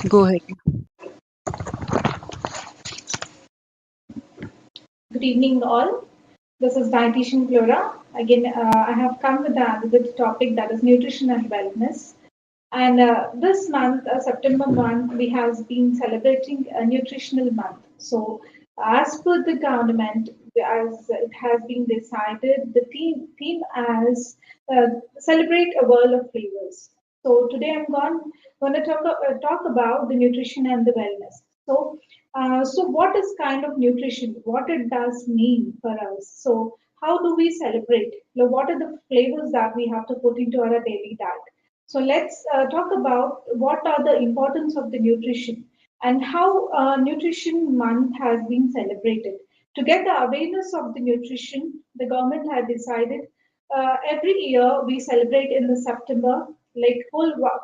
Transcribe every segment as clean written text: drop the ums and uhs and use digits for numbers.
Go ahead. Good evening, all. This is Dietitian Flora. Again, I have come with another topic that is nutrition and wellness. And this month, September month, we have been celebrating a nutritional month. So, as per the government, as it has been decided, the theme as celebrate a world of flavors. So today going to talk about the nutrition and the wellness. So what is kind of nutrition? What it does mean for us? So how do we celebrate? What are the flavors that we have to put into our daily diet? So let's talk about what are the importance of the nutrition and how Nutrition Month has been celebrated. To get the awareness of the nutrition, the government had decided every year we celebrate in the September, like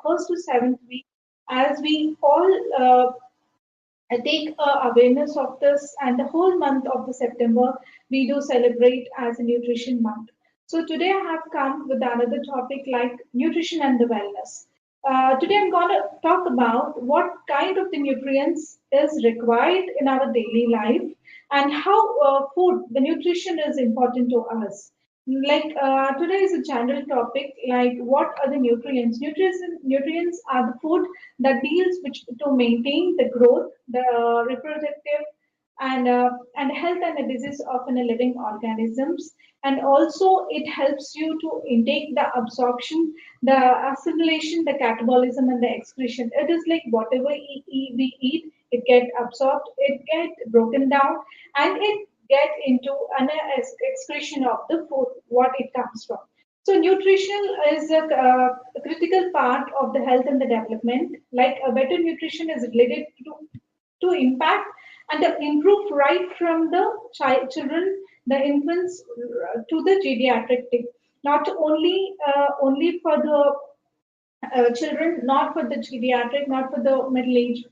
first to seventh week, as we all take awareness of this, and the whole month of the September we do celebrate as a nutrition month. So today I have come with another topic like nutrition and the wellness. Today I'm going to talk about what kind of the nutrients is required in our daily life and how the nutrition is important to us. Today is a general topic like what are the nutrients? Nutrients are the food that deals which to maintain the growth, the reproductive and health and the disease of a living organisms, and also it helps you to intake the absorption, the assimilation, the catabolism, and the excretion. It is like whatever we eat, it get absorbed, it get broken down, and it get into an excretion of the food what it comes from. So nutrition is a critical part of the health and the development. Like a better nutrition is related to impact and improve right from the children, the infants to the geriatric tip. Not only for the children, not for the geriatric, not for the middle-aged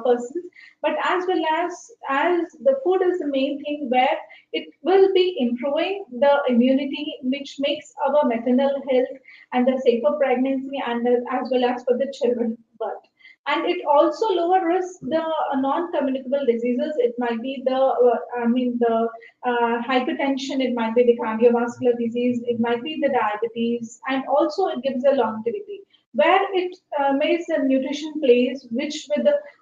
persons, but as the food is the main thing where it will be improving the immunity, which makes our maternal health and the safer pregnancy, and as well as for the children birth. And it also lower risk the non-communicable diseases. It might be the hypertension, it might be the cardiovascular disease, it might be the diabetes, and also it gives a longevity where it makes the nutrition plays which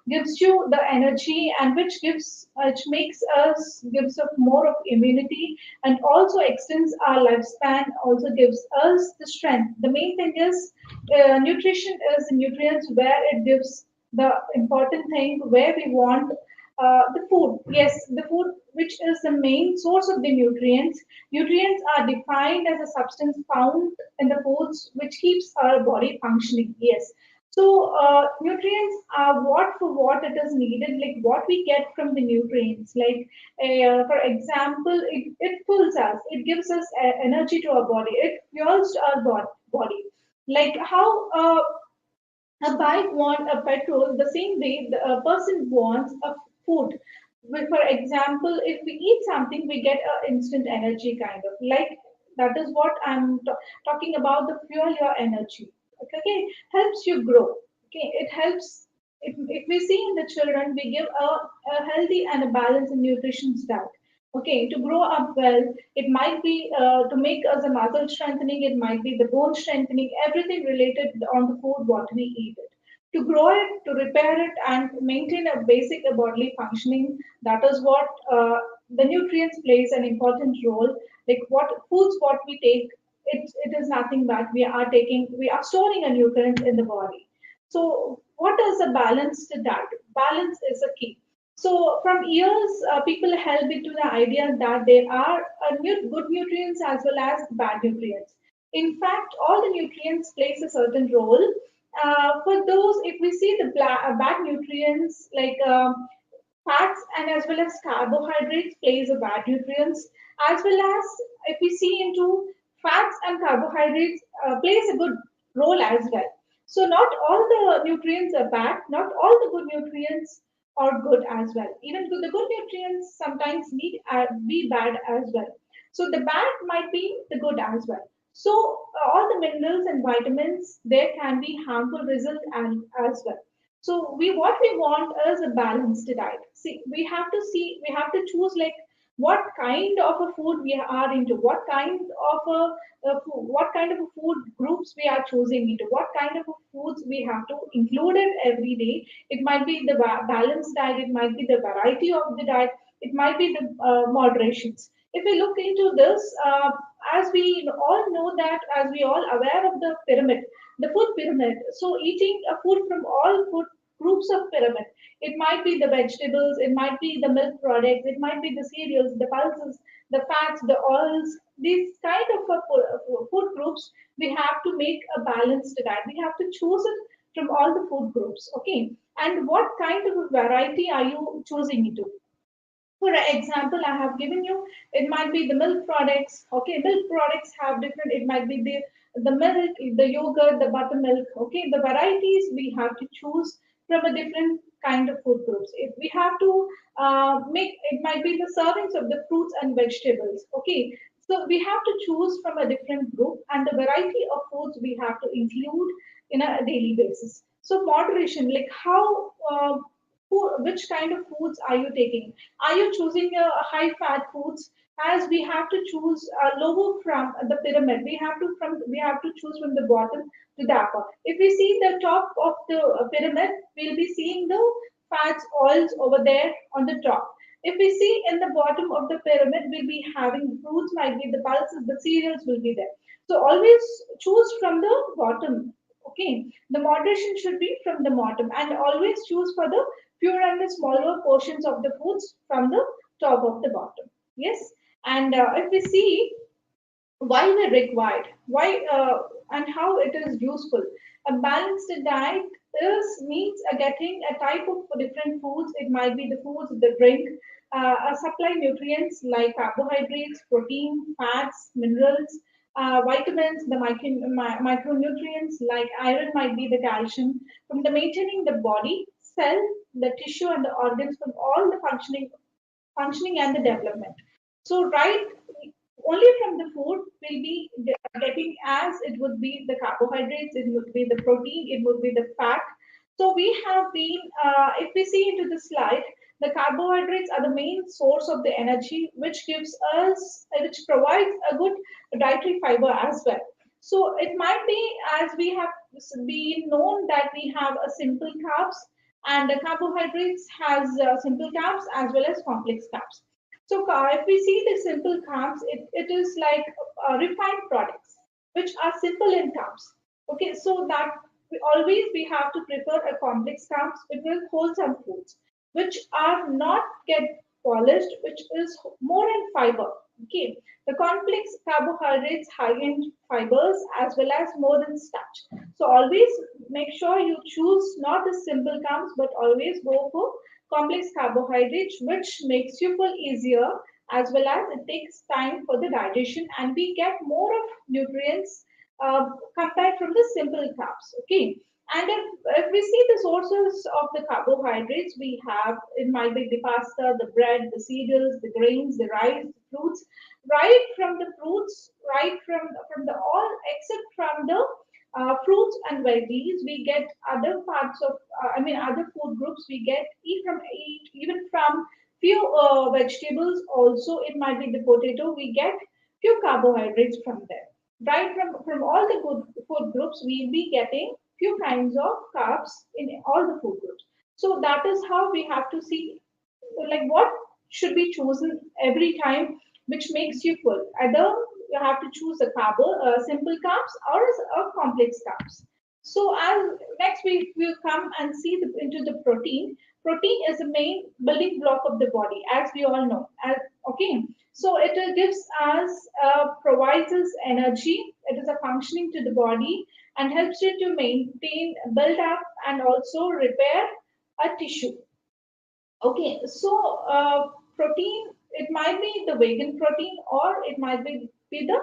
gives you the energy and which makes us gives us more of immunity and also extends our lifespan, also gives us the strength. The main thing is nutrition is nutrients where it gives the important thing where we want the food. Yes, the food which is the main source of the nutrients. Nutrients are defined as a substance found in the foods which keeps our body functioning. Yes. So nutrients are what for what it is needed, like what we get from the nutrients. Like for example, it fills us, it gives us energy to our body, it fuels our body. Like how a bike wants a petrol, the same way a person wants a food. For example, if we eat something, we get an instant energy kind of. Like that is what I'm talking about. The fuel your energy. Okay, helps you grow. Okay, it helps. If we see in the children, we give a healthy and a balanced nutrition diet. Okay, to grow up well, it might be to make us a muscle strengthening, it might be the bone strengthening, everything related on the food what we eat it. To grow it, to repair it, and maintain a basic bodily functioning, that is what the nutrients plays an important role. Like what foods what we take, it is nothing but we are storing a nutrient in the body. So what is a balanced diet? Balance is a key. So from years, people held me to the idea that there are good nutrients as well as bad nutrients. In fact, all the nutrients plays a certain role. For those, if we see the bad nutrients like fats and as well as carbohydrates plays a bad nutrients, as well as if we see into fats and carbohydrates plays a good role as well. So not all the nutrients are bad, not all the good nutrients are good as well. Even the good nutrients sometimes need be bad as well. So the bad might be the good as well. So all the minerals and vitamins there can be harmful results as well. So what we want is a balanced diet. We have to choose like what kind of a food we are into, what kind of a food groups we are choosing into, what kind of a foods we have to include it every day. It might be the balanced diet, it might be the variety of the diet, it might be the moderations. If we look into this, as we all know that, as we all aware of the pyramid, the food pyramid. So eating a food from all food groups of pyramid. It might be the vegetables, it might be the milk products, it might be the cereals, the pulses, the fats, the oils. These kind of food groups, we have to make a balanced diet. We have to choose it from all the food groups. Okay. And what kind of a variety are you choosing into? For example, I have given you, it might be the milk products. Okay, milk products have different, it might be the milk, the yogurt, the buttermilk. Okay, the varieties we have to choose from a different kind of food groups. If we have to make, it might be the servings of the fruits and vegetables. Okay, so we have to choose from a different group, and the variety of foods we have to include in a daily basis. So moderation, like how which kind of foods are you taking? Are you choosing high fat foods? As we have to choose lower from the pyramid, we have to choose from the bottom to the upper. If we see the top of the pyramid, we'll be seeing the fats, oils over there on the top. If we see in the bottom of the pyramid, we'll be having fruits, might be the pulses, the cereals will be there. So always choose from the bottom. Okay, the moderation should be from the bottom, and always choose for the fewer and the smaller portions of the foods from the top of the bottom. Yes, and if we see why we're required, why and how it is useful. A balanced diet is means getting a type of different foods. It might be the foods, the drink, supply nutrients like carbohydrates, protein, fats, minerals, vitamins, the micronutrients like iron, might be the calcium, from the maintaining the body, cell, the tissue, and the organs from all the functioning and the development. So, right, only from the food will be getting, as it would be the carbohydrates, it would be the protein, it would be the fat. So we have been, if we see into the slide, the carbohydrates are the main source of the energy, which provides a good dietary fiber as well. So it might be, as we have been known that we have a simple carbs, and the carbohydrates has simple carbs as well as complex carbs. So if we see the simple carbs, it is like refined products, which are simple in carbs. Okay, so that we have to prefer a complex carbs, which will wholesome foods, which are not get polished, which is more in fiber. Okay, the complex carbohydrates high in fibers as well as more in starch. So always make sure you choose not the simple carbs, but always go for complex carbohydrates, which makes you full easier, as well as it takes time for the digestion, and we get more of nutrients compared from the simple carbs. Okay, and if we see the sources of the carbohydrates, we have, it might be the pasta, the bread, the cereals, the grains, the rice, the fruits, right from the fruits, right from the all except from the fruits and veggies, we get other parts of, other food groups. We get eat even from few vegetables. Also, it might be the potato. We get few carbohydrates from there. Right from all the good food groups, we'll be getting few kinds of carbs in all the food groups. So that is how we have to see like what should be chosen every time which makes you full. Either you have to choose a simple carbs, or a complex carbs. So as next we will come and see into the protein. Protein is the main building block of the body, as we all know. Okay, so it gives us, provides us energy. It is a functioning to the body and helps you to maintain, build up, and also repair a tissue. Okay, so protein, it might be the vegan protein, or it might be the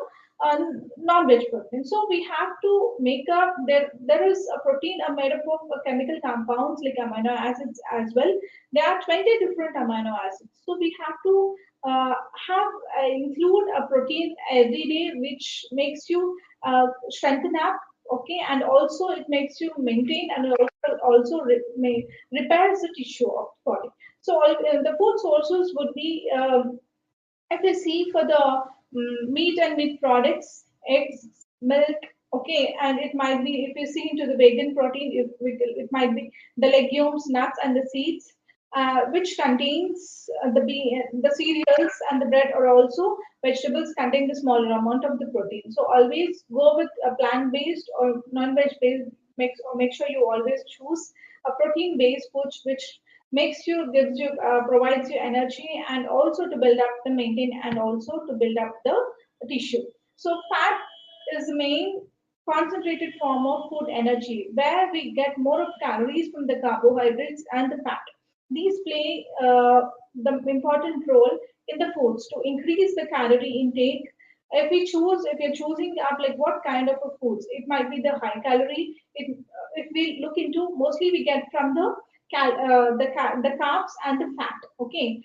non-veg protein. So we have to make up, there is a protein made up of chemical compounds like amino acids as well. There are 20 different amino acids. So we have to have include a protein every day, which makes you strengthen up. Okay, and also it makes you maintain and also also repairs the tissue of the body. So the food sources would be if you see for the meat and meat products, eggs, milk, okay, and it might be if you see into the vegan protein, it might be the legumes, nuts, and the seeds, which contains the cereals and the bread, or also vegetables contain the smaller amount of the protein. So always go with a plant-based or non-veg based. Make sure you always choose a protein-based food which makes you gives you provides you energy, and also to build up the maintain, and also to build up the tissue. So fat is the main concentrated form of food energy, where we get more of calories from the carbohydrates and the fat. These play the important role in the foods to increase the calorie intake. If you're choosing up like what kind of a foods, it might be the high calorie. If we look into, mostly we get from the the carbs and the fat. Okay,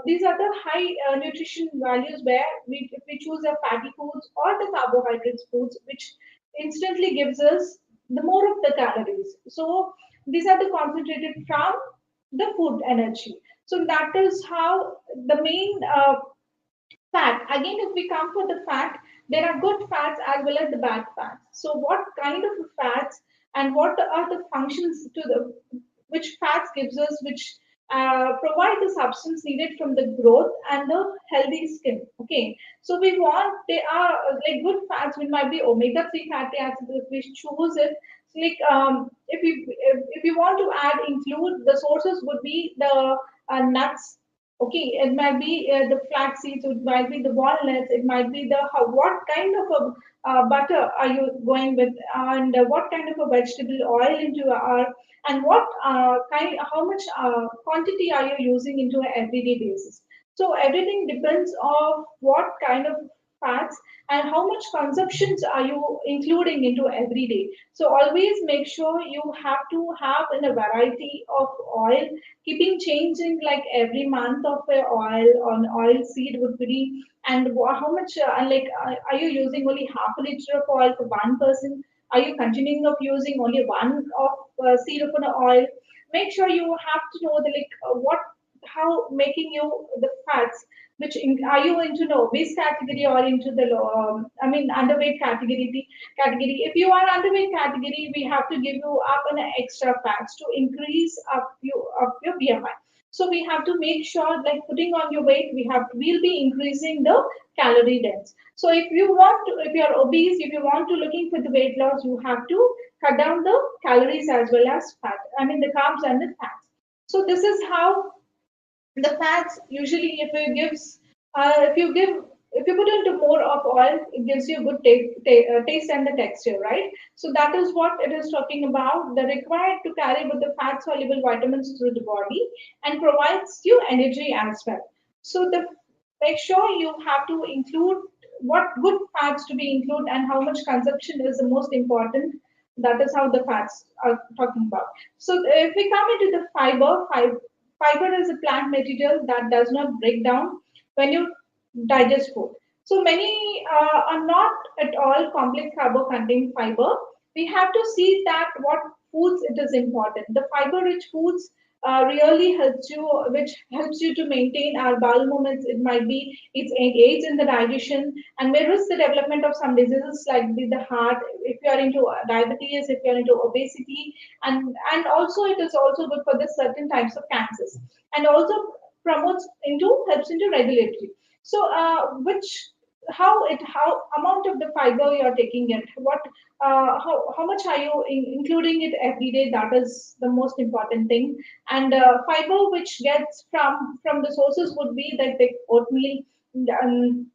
these are the high nutrition values, where if we choose a fatty foods or the carbohydrates foods, which instantly gives us the more of the calories. So these are the concentrated from the food energy. So that is how the main fat. Again, if we come for the fat, there are good fats as well as the bad fats. So what kind of fats and what are the functions to the which fats gives us, which provide the substance needed from the growth and the healthy skin. Okay, so we want, they are like good fats, which might be omega-3 fatty acids if we choose it. Like if you want to add include, the sources would be the nuts. Okay, it might be the flax seeds, it might be the walnuts, it might be the what kind of a butter are you going with, and what kind of a vegetable oil into our, and what how much quantity are you using into an everyday basis. So everything depends on what kind of fats and how much consumptions are you including into every day. So always make sure you have to have in a variety of oil, keeping changing like every month of a oil on oil seed would be, and how much like are you using only half a liter of oil for one person, are you continuing of using only one of seed of an oil. Make sure you have to know the like what how making you the fats, which are you into the obese category or into the I mean underweight category. If you are underweight category, we have to give you up an extra fats to increase up your BMI. So we have to make sure like putting on your weight, we'll be increasing the calorie dense. So if you're obese, if you want to looking for the weight loss, you have to cut down the calories as well as fat. I mean the carbs and the fats. So this is how the fats usually, if you put into more of oil, it gives you good taste and the texture, right? So that is what it is talking about, the required to carry with the fat soluble vitamins through the body and provides you energy as well. So the make sure you have to include what good fats to be included and how much consumption is the most important. That is how the fats are talking about. So if we come into the fiber is a plant material that does not break down when you digest food. So many are not at all complex carbo containing fiber. We have to see that what foods it is important. The fiber rich foods really helps you, which helps you to maintain our bowel movements. It might be it aids in the digestion and may risk the development of some diseases like the heart. If you are into diabetes, if you are into obesity, and also it is also good for the certain types of cancers, and also promotes into helps into regulatory. So which how amount of the fiber you are taking it, what how much are you including it every day, that is the most important thing. And fiber which gets from the sources would be like the oatmeal, um,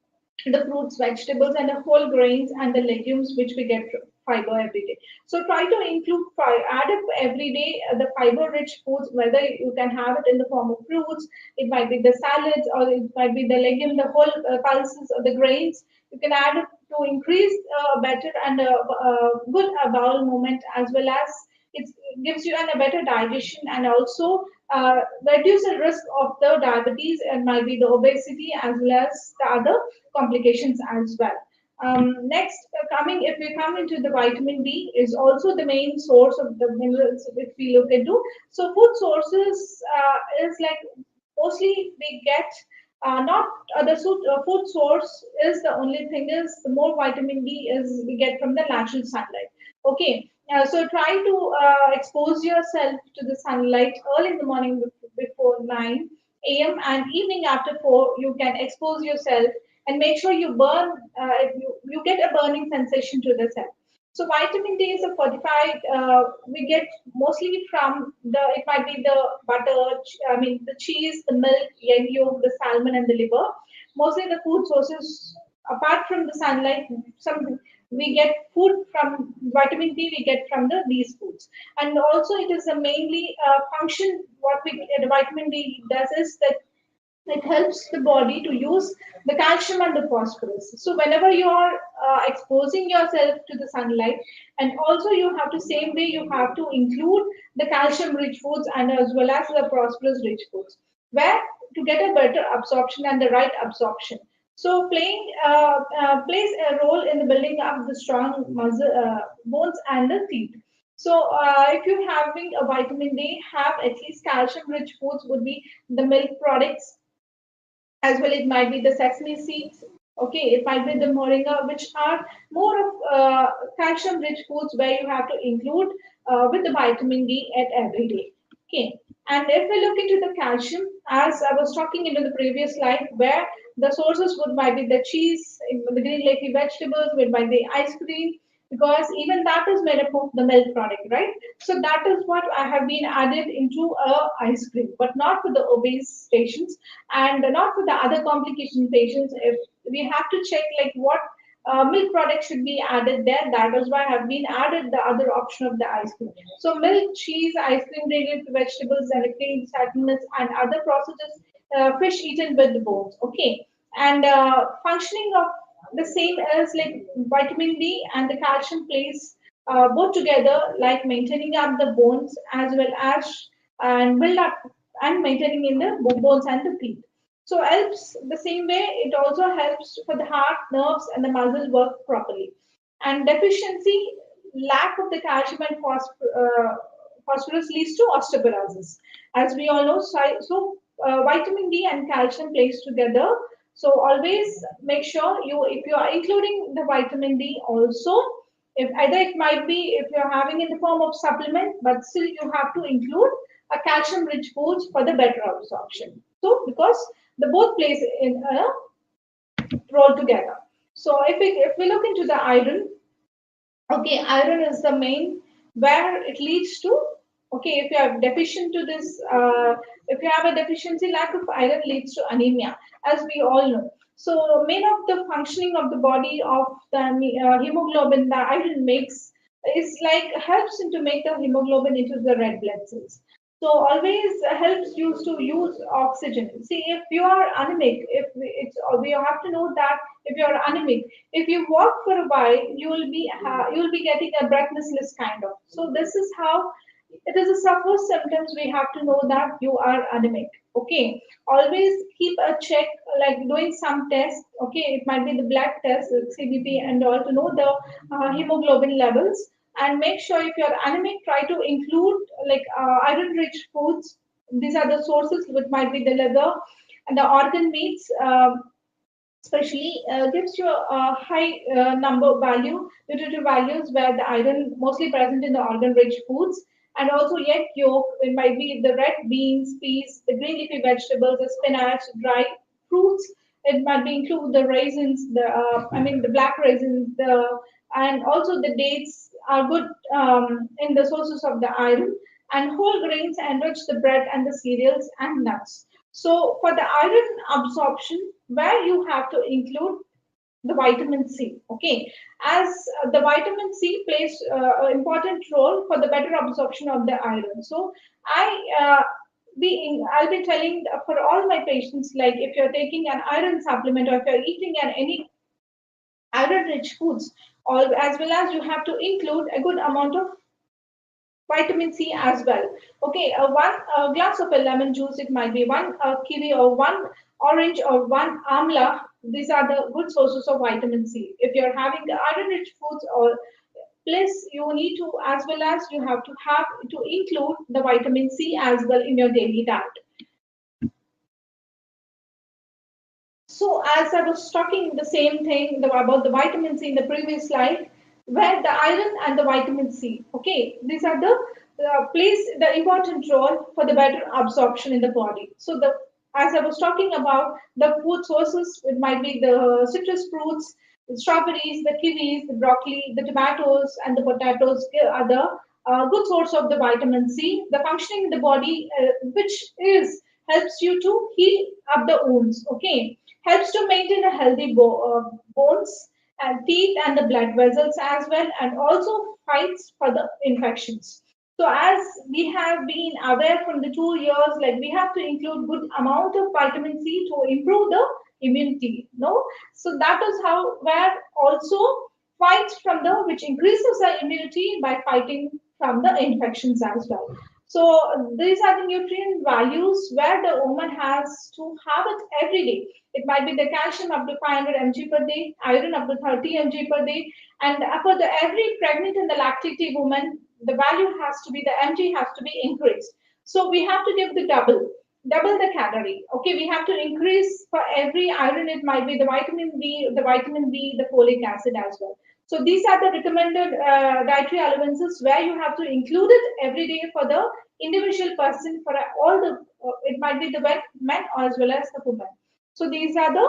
the fruits, vegetables, and the whole grains and the legumes, which we get fiber every day. So try to include add up every day the fiber-rich foods, whether you can have it in the form of fruits, it might be the salads, or it might be the legume, the whole pulses, or the grains. You can add it to increase better and good bowel movement, as well as it gives you a better digestion, and also reduce the risk of the diabetes and might be the obesity as well as the other complications as well. Next, coming if we come into the vitamin D is also the main source of the minerals if we look into. So food sources is like mostly we get not food source is the only thing is the more vitamin D is we get from the natural sunlight. Okay, so try to expose yourself to the sunlight early in the morning before 9 a.m. and evening after 4. You can expose yourself and make sure you burn. You get a burning sensation to the cell. So vitamin D is a fortified. We get mostly from the. It might be the butter. I mean the cheese, the milk, egg yolk, the salmon, and the liver. Mostly the food sources. Apart from the sunlight, some we get food from vitamin D. We get from these foods, and also it is a mainly function. What the vitamin D does is that it helps the body to use the calcium and the phosphorus. So whenever you are exposing yourself to the sunlight, and also you have to same way you have to include the calcium rich foods and as well as the phosphorus rich foods, where to get a better absorption and the right absorption. So playing plays a role in the building up the strong muscle bones and the teeth. So, if you're having a vitamin D, have at least calcium-rich foods would be the milk products, as well it might be the sesame seeds. Okay, it might be the moringa, which are more of calcium rich foods where you have to include with the vitamin D at every day. Okay, and if we look into the calcium, as I was talking into the previous slide, where the sources would might be the cheese, the green leafy vegetables, it might be ice cream, because even that is made up of the milk product, right? So that is what I have been added into a ice cream, but not for the obese patients and not for the other complication patients. If we have to check like what milk product should be added there, that is why I have been added the other option of the ice cream. So milk, cheese, ice cream, related vegetables, and cream, nuts, and other processes, fish eaten with the bones. Okay, and functioning of the same as like vitamin D and the calcium plays both together, like maintaining up the bones as well as and build up and maintaining in the bones and the teeth. So helps the same way. It also helps for the heart, nerves, and the muscle work properly. And deficiency, lack of the calcium and phosphorus leads to osteoporosis. As we all know, vitamin D and calcium plays together. So always make sure you, if you are including the vitamin D also, if either it might be if you're having in the form of supplement, but still you have to include a calcium rich foods for the better absorption. So because the both plays in a role together. So if we look into the iron, okay, iron is the main where it leads to, okay, if you have deficient to this, if you have a deficiency, lack of iron leads to anemia, as we all know. So main of the functioning of the body of the hemoglobin, the iron makes is like helps into make the hemoglobin into the red blood cells. So always helps you to use oxygen. See, if you are anemic, if it's we have to know that if you are anemic, if you walk for a while, you will be getting a breathlessness kind of. So this is how it is a first symptoms we have to know that you are anemic. Okay, always keep a check like doing some tests. Okay, it might be the blood test, the CBP, and all to know the hemoglobin levels. And make sure if you're anemic, try to include like iron-rich foods. These are the sources which might be the liver and the organ meats. Especially gives you a high number value, nutritive values where the iron mostly present in the organ-rich foods, and also egg yolk. It might be the red beans, peas, the green leafy vegetables, the spinach, dry fruits. It might be include the raisins, the I mean the black raisins, the and also the dates are good in the sources of the iron. And whole grains enrich the bread and the cereals and nuts. So for the iron absorption, where you have to include the vitamin C, okay, as the vitamin C plays an important role for the better absorption of the iron. So I'll be telling for all my patients, like if you're taking an iron supplement or if you're eating any iron-rich foods, or as well as you have to include a good amount of vitamin C as well. Okay, one glass of a lemon juice, it might be one kiwi or one orange or one amla, These are the good sources of vitamin C. If you're having iron-rich foods, or plus you need to, as well as you have to include the vitamin C as well in your daily diet. So as I was talking the same thing about the vitamin C in the previous slide, where the iron and the vitamin C, okay, these are the plays the important role for the better absorption in the body. So the as I was talking about the food sources, it might be the citrus fruits, the strawberries, the kiwis, the broccoli, the tomatoes, and the potatoes are the good source of the vitamin C. The functioning in the body, which is helps you to heal up the wounds. Okay, helps to maintain a healthy bones and teeth and the blood vessels as well, and also fights for the infections. So as we have been aware from the 2 years, like we have to include good amount of vitamin C to improve the immunity. No, so that is how where also fights from the which increases the immunity by fighting from the infections as well. So these are the nutrient values where the woman has to have it every day. It might be the calcium up to 500 mg per day, iron up to 30 mg per day, and for the every pregnant and the lactating woman, the value has to be the mg has to be increased. So we have to give the double the calorie. Okay, we have to increase for every iron. It might be the vitamin B, the folic acid as well. So these are the recommended dietary allowances where you have to include it every day for the individual person, for all the it might be the men as well as the women. So these are the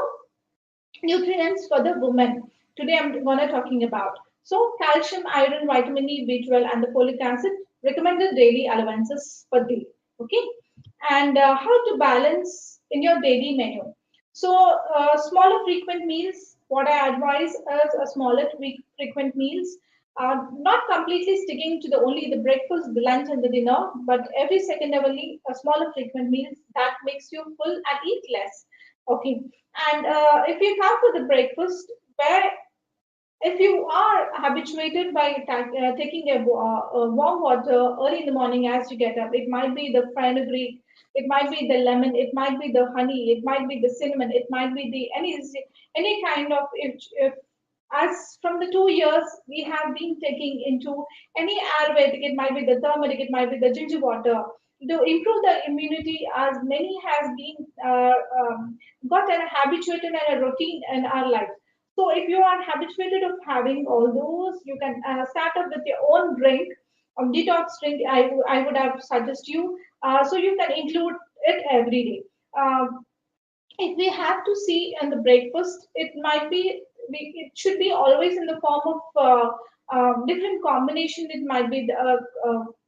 nutrients for the woman. Today I'm going to talking about. So calcium, iron, vitamin E, B12, and the folic acid recommended daily allowances per day. Okay, and how to balance in your daily menu. So smaller frequent meals. What I advise is a smaller frequent meals. Not completely sticking to the only the breakfast, the lunch, and the dinner, but every second only a smaller frequent meals that makes you full and eat less. Okay, and if you come for the breakfast, where if you are habituated by taking a warm water early in the morning as you get up, it might be the fenugreek, it might be the lemon, it might be the honey, it might be the cinnamon, it might be the any kind of if as from the 2 years we have been taking into any Ayurvedic, it might be the turmeric, it might be the ginger water to improve the immunity, as many has been got an habituated and a routine in our life. So if you are habituated of having all those, you can start up with your own drink, detox drink. I would have suggest you. So you can include it every day. If we have to see in the breakfast, it might be it should be always in the form of different combination. It might be the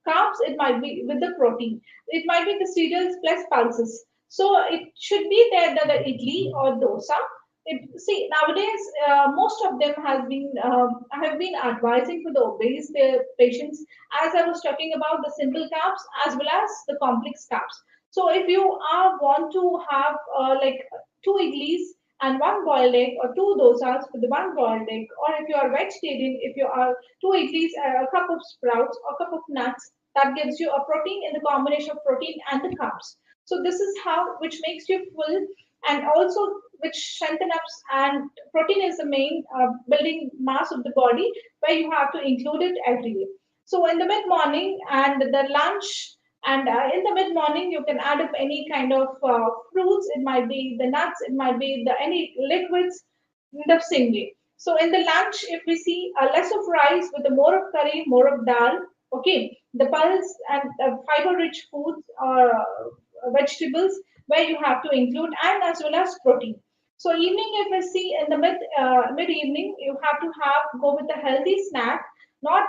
carbs. It might be with the protein. It might be the cereals plus pulses. So it should be there the idli or dosa. See nowadays most of them has been have been advising for the obese patients, as I was talking about the simple carbs as well as the complex carbs. So if you are want to have like two idlis and one boiled egg, or two dosas with the one boiled egg, or if you are vegetarian, if you are two idlis, a cup of sprouts or cup of nuts, that gives you a protein in the combination of protein and the carbs. So this is how which makes you full, and also which strengthen up, and protein is the main building mass of the body where you have to include it every day. So in the mid morning and the lunch, and in the mid morning, you can add up any kind of fruits. It might be the nuts. It might be the any liquids in the same way. So in the lunch, if we see less of rice with the more of curry, more of dal. Okay, the pulse and fiber-rich foods or vegetables where you have to include, and as well as protein. So evening, if we see in the mid evening, you have to have go with a healthy snack, not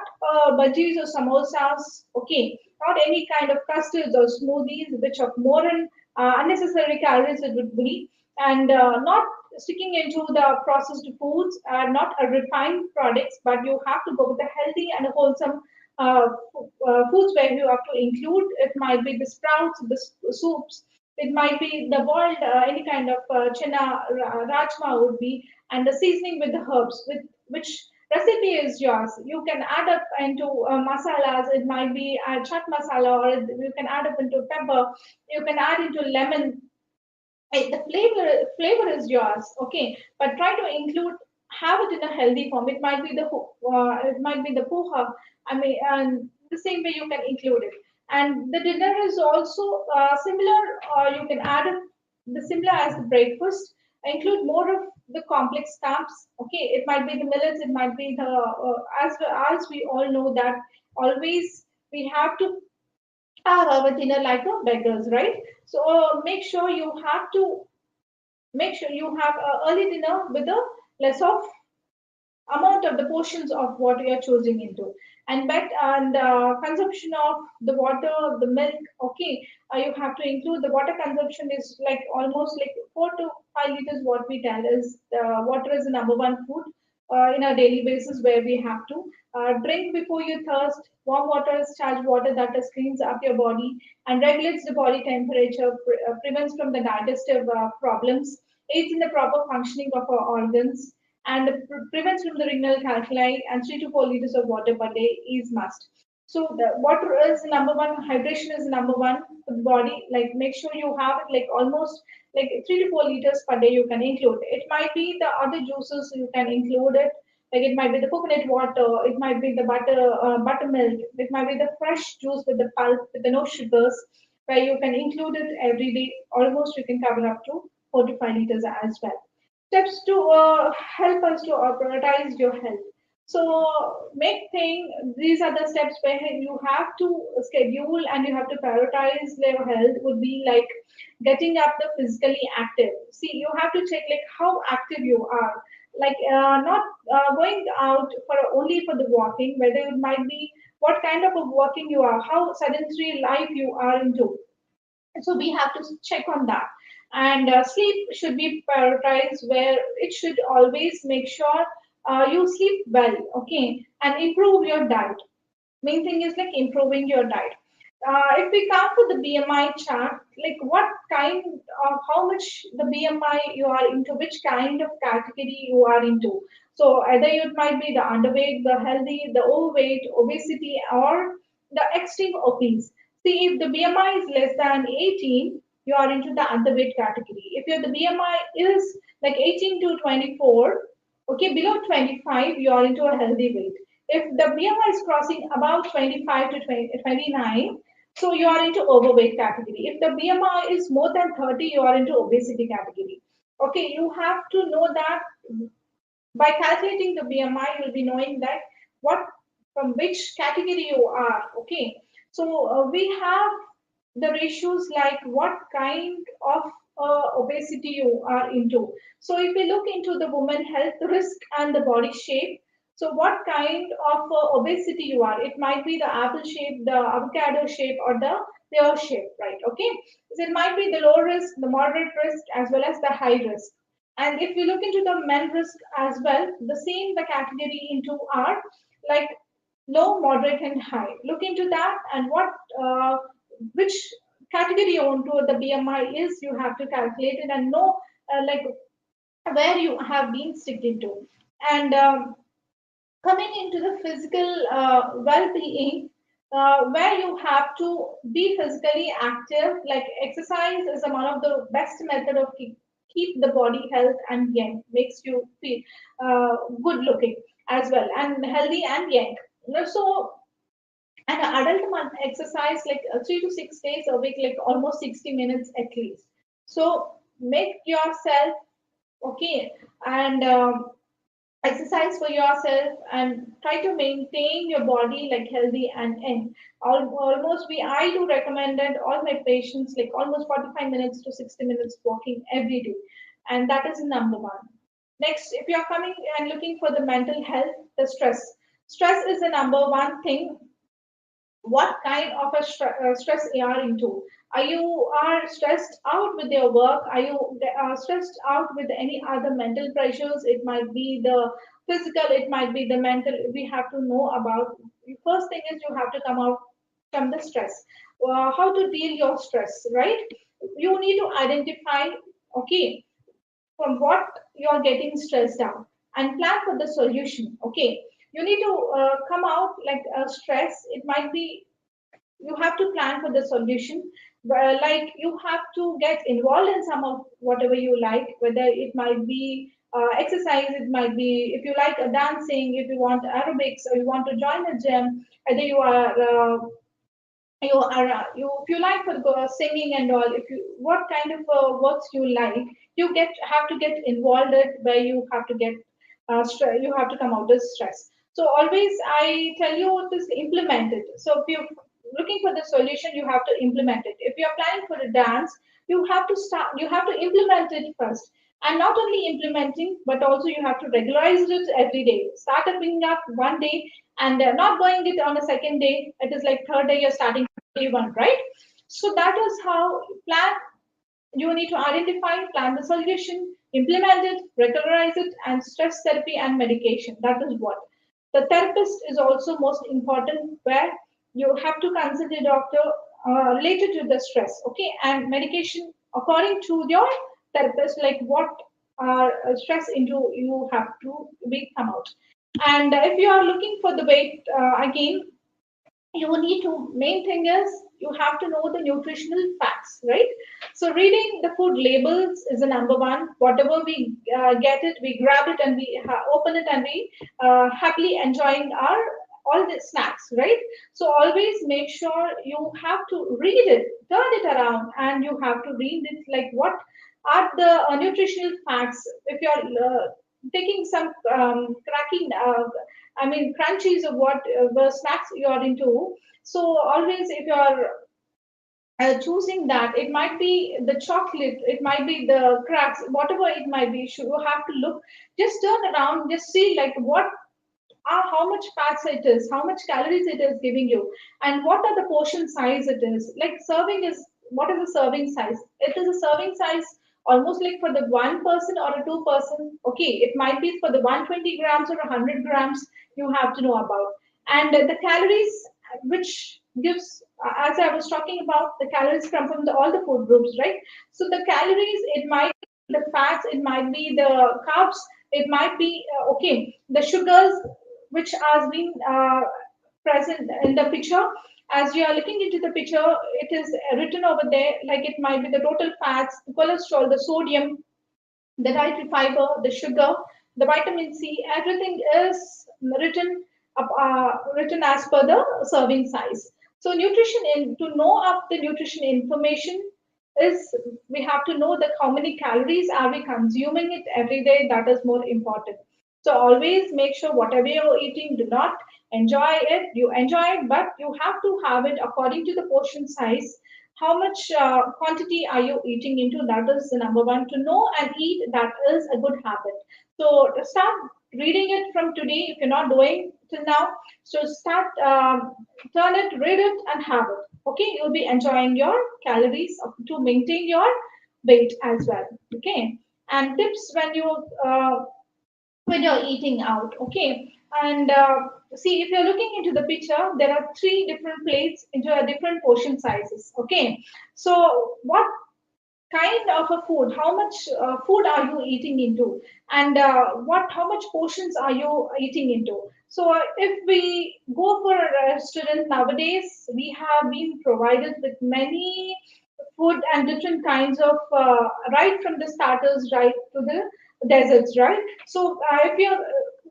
bhajis or samosas. Okay, not any kind of custards or smoothies, which of more unnecessary calories it would be, and not sticking into the processed foods, not a refined products, but you have to go with the healthy and wholesome foods where you have to include. It might be the sprouts, the soups. It might be the boiled any kind of chana, rajma would be, and the seasoning with the herbs, with which recipe is yours. You can add up into masalas. It might be a chat masala, or you can add up into pepper. You can add into lemon. the flavor is yours, okay, but try to include, have it in a healthy form. It might be the it might be the poha, I mean, and the same way you can include it. And the dinner is also similar, you can add it the similar as the breakfast. Include more of the complex carbs, okay. It might be the millets, it might be the as we all know that always we have to have our dinner like a beggars, right? So make sure you have a early dinner with a less of amount of the portions of what you are choosing into. And bet and consumption of the water, the milk, okay. You have to include the water consumption is like almost like 4 to 5 liters. What we tell is water is the number one food in a daily basis, where we have to drink before you thirst. Warm water is charged water that is cleans up your body and regulates the body temperature, prevents from the digestive problems, aids in the proper functioning of our organs, and prevents from the renal calculi. And 3 to 4 liters of water per day is must. So the water is number one, hydration is number one for the body. Like make sure you have it like almost like 3 to 4 liters per day you can include. It might be the other juices you can include it. Like it might be the coconut water, it might be the buttermilk, it might be the fresh juice with the pulp with the no sugars, where you can include it every day. Almost you can cover up to 4 to 5 liters as well. Steps to help us to prioritize your health. So make thing these are the steps where you have to schedule and you have to prioritize your health. Would be like getting up the physically active. See, you have to check like how active you are. Like not going out for only for the walking, whether it might be what kind of a walking you are, how sedentary life you are into. So we have to check on that. And sleep should be prioritized, where it should always make sure you sleep well, okay, and improve your diet. Main thing is like improving your diet. If we come to the BMI chart, like what kind of how much the BMI you are into, which kind of category you are into. So either it might be the underweight, the healthy, the overweight, obesity, or the extreme obese. See, if the BMI is less than 18, you are into the underweight category. If your the BMI is like 18 to 24, okay, below 25, you are into a healthy weight. If the BMI is crossing about 25 to 20, 29, so you are into overweight category. If the BMI is more than 30, you are into obesity category. Okay, you have to know that by calculating the BMI, you'll be knowing that what from which category you are. Okay, so we have the ratios like what kind of obesity you are into. So if we look into the woman health risk and the body shape, so what kind of obesity you are? It might be the apple shape, the avocado shape, or the pear shape, right? Okay, so it might be the low risk, the moderate risk, as well as the high risk. And if we look into the men risk as well, the same the category into are like low, moderate, and high. Look into that and what which category you want to the BMI is. You have to calculate it and know like where you have been sticking to. And coming into the physical well-being, where you have to be physically active, like exercise is one of the best method of keep the body health and young, makes you feel good looking as well and healthy and young. So an adult month exercise like 3 to 6 days a week, like almost 60 minutes at least. So make yourself okay and exercise for yourself and try to maintain your body like healthy and in almost we I do recommended all my patients like almost 45 minutes to 60 minutes walking every day, and that is number one. Next, if you're coming and looking for the mental health, the stress is the number one thing. What kind of a stress you are into? Are you are stressed out with your work? Are you stressed out with any other mental pressures? It might be the physical, it might be the mental. We have to know about, first thing is you have to come out from the stress, how to deal your stress, right? You need to identify, okay, from what you're getting stressed out and plan for the solution, okay. You need to come out like stress, it might be, you have to plan for the solution Like you have to get involved in some of whatever you like, whether it might be exercise, it might be if you like dancing, if you want aerobics, or you want to join a gym, whether you if you like for singing and all, if you what kind of works you like, you get have to get involved it where you have to get you have to come out of stress. So always I tell you to implement it. So if you're looking for the solution, you have to implement it. If you're planning for a dance, you have to implement it first. And not only implementing, but also you have to regularize it every day. Start bringing up one day and not going it on a second day. It is like third day you're starting day one, right? So that is how plan. You need to identify, plan the solution, implement it, regularize it, and stress therapy and medication. That is what. The therapist is also most important, where you have to consult a doctor related to the stress, okay, and medication according to your therapist, like what stress into you have to be come out. And if you are looking for the weight, again, you need to main thing is you have to know the nutritional facts, right? So reading the food labels is the number one. Whatever we get it, we grab it and we open it and we happily enjoying our all the snacks, right? So always make sure you have to read it, turn it around, and you have to read it like what are the nutritional facts. If you're taking some cracking I mean, crunchies or what the snacks you are into. So always, if you are choosing that, it might be the chocolate, it might be the cracks, whatever it might be. You have to look, just turn around, just see like what how much fats it is, how much calories it is giving you, and what are the portion size it is. Like serving is what is the serving size? It is a serving size almost like for the one person or a two person. Okay, it might be for the 120 grams or 100 grams. You have to know about, and the calories which gives. As I was talking about, the calories come from all the food groups, right? So the calories, it might be the fats, it might be the carbs, it might be okay, the sugars which has been present in the picture. As you are looking into the picture, it is written over there, like it might be the total fats, the cholesterol, the sodium, the dietary fiber, the sugar, the vitamin C, everything is written as per the serving size. So nutrition to know up the nutrition information is we have to know that how many calories are we consuming it every day. That is more important. So always make sure whatever you're eating, do not enjoy it. You enjoy it, but you have to have it according to the portion size. How much quantity are you eating into? That is the number one. To know and eat, that is a good habit. So to start reading it from today, if you're not doing till now, so start, turn it, read it, and have it. Okay, you'll be enjoying your calories to maintain your weight as well. Okay, and tips when you're eating out. Okay, and see, if you're looking into the picture, there are three different plates into a different portion sizes. Okay, so what kind of a food, how much food are you eating into, and what how much portions are you eating into? So if we go for a restaurant nowadays, we have been provided with many food and different kinds of right from the starters right to the desserts, right? So if you're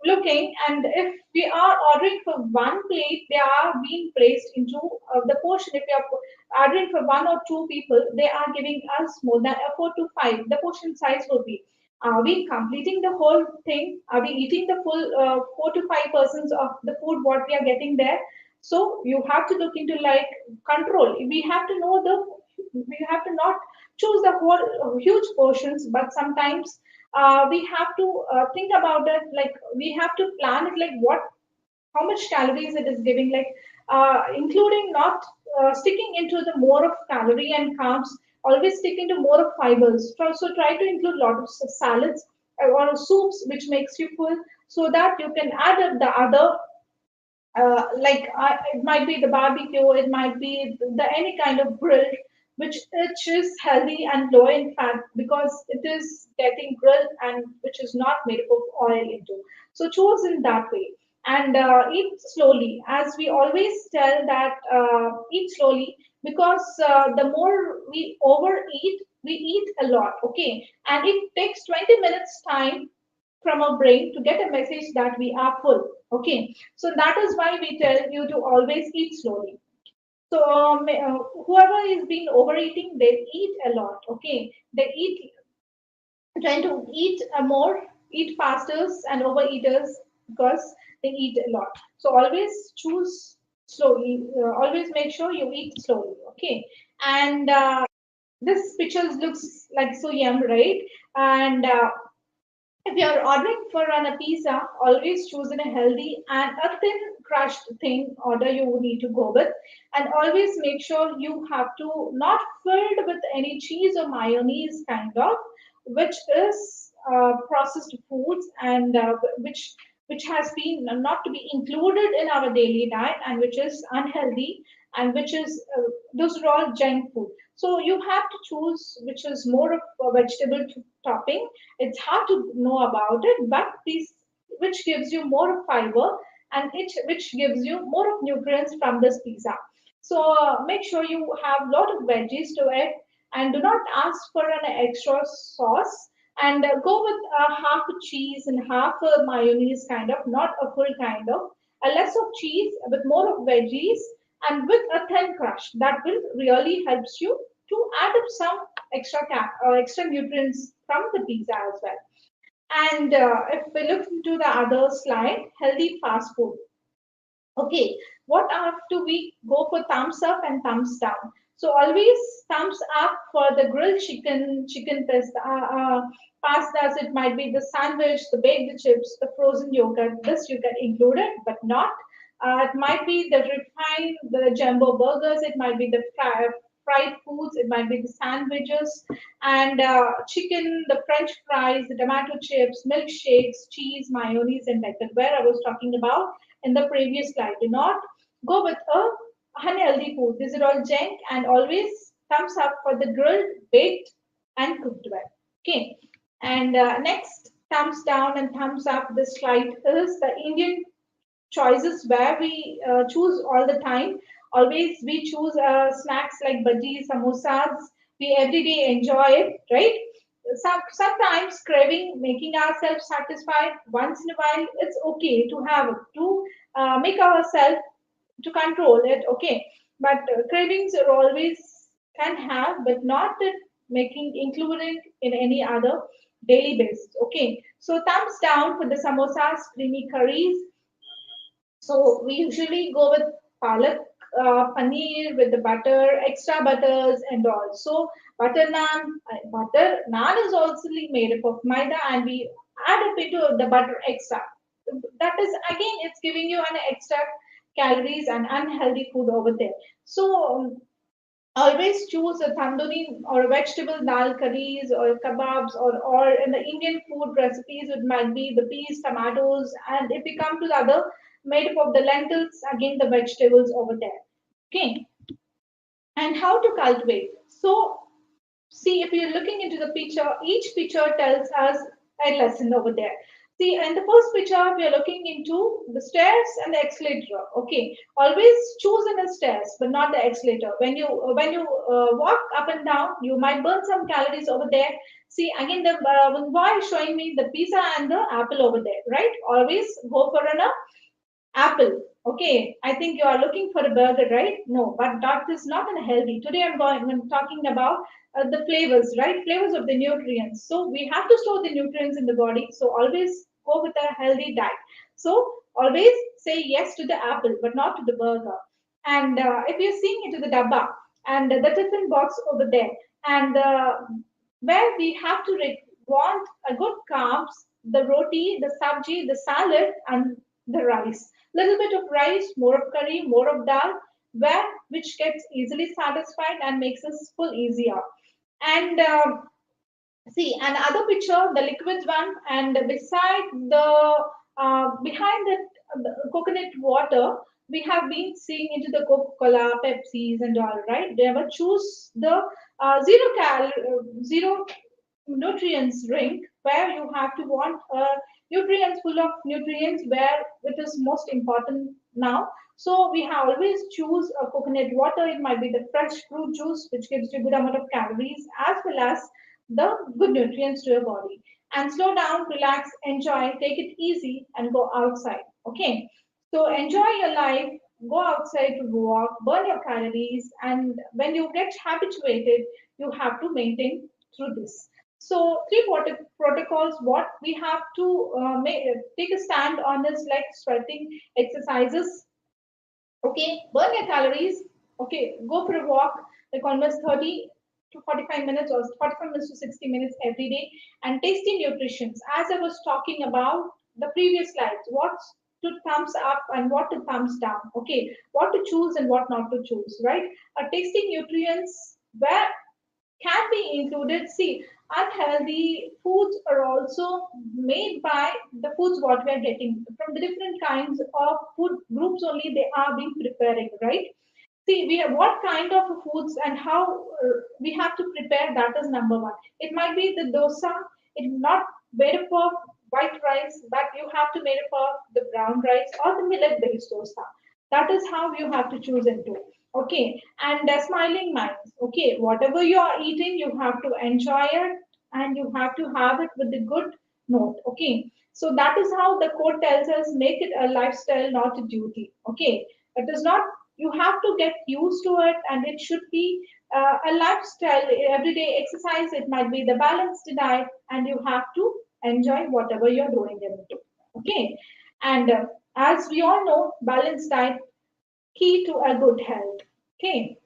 looking, and if we are ordering for one plate, they are being placed into the portion. If you are ordering for one or two people, they are giving us more than four to five. The portion size will be. Are we completing the whole thing? Are we eating the full 4 to 5% of the food what we are getting there? So you have to look into like control. We have to know we have to not choose the whole huge portions, but sometimes we have to think about it. Like we have to plan it like what how much calories it is giving, like including not sticking into the more of calorie and carbs, always stick into more of fibers. So try to include a lot of salads or soups which makes you full, so that you can add up the other it might be the barbecue, it might be the any kind of grilled, which is healthy and low in fat because it is getting grilled and which is not made up of oil into. So choose in that way, and eat slowly. As we always tell that eat slowly. because the more we overeat, we eat a lot, okay, and it takes 20 minutes time from our brain to get a message that we are full, okay. So that is why we tell you to always eat slowly. So whoever is being overeating, they eat a lot, okay. They eat, trying to eat more, eat faster, and overeaters because they eat a lot. So always choose slowly. Always make sure you eat slowly. Okay. And this picture looks like so yum, right? And if you're ordering for a pizza, always choose in a healthy and a thin crushed thing order you would need to go with. And always make sure you have to not filled with any cheese or mayonnaise kind of, which is processed foods and which has been not to be included in our daily diet and which is unhealthy and which is those are all junk food. So you have to choose which is more of a vegetable topping. It's hard to know about it, but this which gives you more fiber and it which gives you more of nutrients from this pizza. So make sure you have a lot of veggies to it and do not ask for an extra sauce and go with half a cheese and half a mayonnaise kind of, not a full kind of, a less of cheese with more of veggies and with a thin crush. That will really helps you to add up some extra nutrients from the pizza as well. And if we look into the other slide, healthy fast food. Okay, what have to we go for thumbs up and thumbs down? So always thumbs up for the grilled chicken, chicken pastas. It might be the sandwich, the baked chips, the frozen yogurt. This you can include it, but not. It might be the refined, the jumbo burgers. It might be the fried foods. It might be the sandwiches and chicken, the French fries, the tomato chips, milkshakes, cheese, mayonnaise, and like that. Where I was talking about in the previous slide. Do not go with a unhealthy food. These are all junk and always thumbs up for the grilled, baked, and cooked well. Okay. And next, thumbs down and thumbs up. This slide is the Indian choices where we choose all the time. Always we choose snacks like bhajis, samosas. We every day enjoy it, right? Sometimes craving, making ourselves satisfied once in a while, it's okay to have it, to make ourselves to control it, okay. But cravings are always can have, but not it making including in any other daily basis, okay. So thumbs down for the samosas, creamy curries, so we usually go with palak paneer with the butter, extra butters and all. So butter naan is also made up of maida and we add a bit of the butter extra. That is again, it's giving you an extra calories and unhealthy food over there. So always choose a tandoori or a vegetable dal curries or kebabs or in the Indian food recipes, it might be the peas, tomatoes, and if we come to the other, made up of the lentils, again the vegetables over there. Okay, and how to cultivate. So see, if you're looking into the picture, each picture tells us a lesson over there. See, in the first picture, we are looking into the stairs and the escalator. Okay, always choose in the stairs, but not the escalator. When you walk up and down, you might burn some calories over there. See, again, the boy is showing me the pizza and the apple over there, right? Always go for an apple. Okay, I think you are looking for a burger, right? No, but that is not unhealthy. Today I'm talking about the flavors, right? Flavors of the nutrients. So we have to store the nutrients in the body. So always go with a healthy diet. So always say yes to the apple, but not to the burger. And if you're seeing into the dabba and the tiffin box over there, and where we have to want a good carbs, the roti, the sabji, the salad, and the rice. Little bit of rice, more of curry, more of dal, where which gets easily satisfied and makes us full easier. And see, and other picture, the liquid one, and beside the behind the coconut water, we have been seeing into the Coca-Cola, Pepsis, and all right. They ever choose the zero nutrients drink where you have to want nutrients full of nutrients where it is most important now. So we have always choose a coconut water. It might be the fresh fruit juice, which gives you good amount of calories as well as the good nutrients to your body. And slow down, relax, enjoy, take it easy, and go outside. Okay. So enjoy your life, go outside to walk, burn your calories, and when you get habituated, you have to maintain through this. So three protocols. What we have to take a stand on is like sweating exercises. Okay, burn your calories. Okay, go for a walk, like almost 30 to 45 minutes or 45 minutes to 60 minutes every day, and tasty nutrition. As I was talking about the previous slides, what to thumbs up and what to thumbs down. Okay, what to choose and what not to choose, right? Tasting nutrients where can be included. See, unhealthy foods are also made by the foods what we are getting from the different kinds of food groups only they are being preparing, right? See, we have what kind of foods and how we have to prepare. That is number one. It might be the dosa. It's not made up of white rice, but you have to made up of the brown rice or the millet-based dosa. That is how you have to choose into. Okay, and the smiling minds. Okay, whatever you are eating, you have to enjoy it and you have to have it with a good note. Okay, so that is how the quote tells us: make it a lifestyle, not a duty. Okay, it is not, you have to get used to it and it should be a lifestyle, everyday exercise. It might be the balanced diet and you have to enjoy whatever you're doing into. Okay, and as we all know, balanced diet key to a good health. Okay,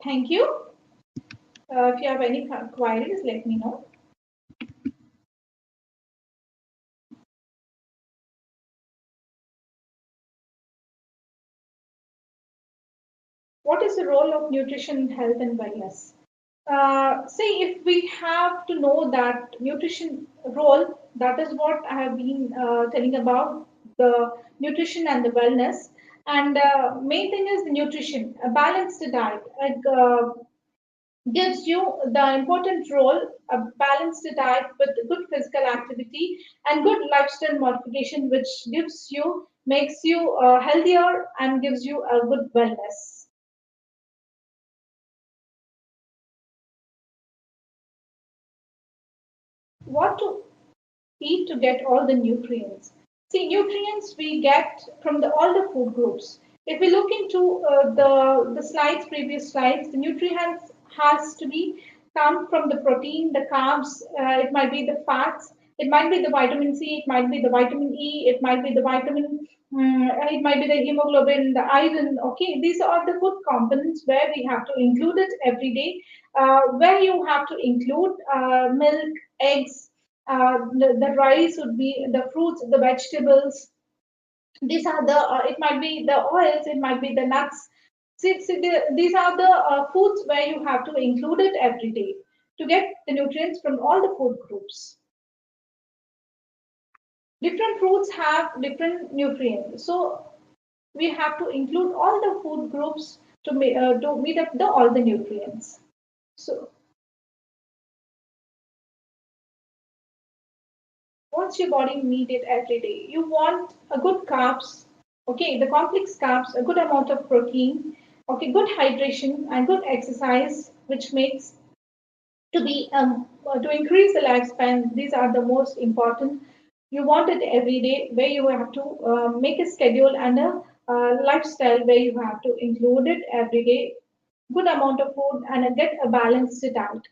thank you. If you have any queries, let me know. What is the role of nutrition in health and wellness? See, if we have to know that nutrition role, that is what I have been telling about the nutrition and the wellness. And main thing is the nutrition. A balanced diet gives you the important role. A balanced diet with good physical activity and good lifestyle modification, which gives you, makes you healthier and gives you a good wellness. What to eat to get all the nutrients? See, nutrients we get from all the food groups. If we look into the slides, previous slides, the nutrients has to be come from the protein, the carbs, it might be the fats, it might be the vitamin C, it might be the vitamin E, it might be the vitamin, it might be the hemoglobin, the iron. Okay, these are the food components where we have to include it every day, where you have to include milk, eggs, the rice would be the fruits, the vegetables. These are the, it might be the oils, it might be the nuts. These are the foods where you have to include it every day to get the nutrients from all the food groups. Different fruits have different nutrients. So we have to include all the food groups to meet up all the nutrients. So what's your body need it every day? You want a good carbs, okay, the complex carbs, a good amount of protein, okay, good hydration and good exercise, which makes to be to increase the lifespan. These are the most important. You want it every day, where you have to make a schedule and a lifestyle where you have to include it every day, good amount of food and get a balanced diet.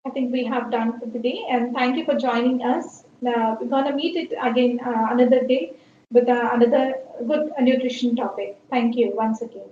I think we have done for today, and thank you for joining us. We're gonna meet it again another day with another good nutrition topic. Thank you once again.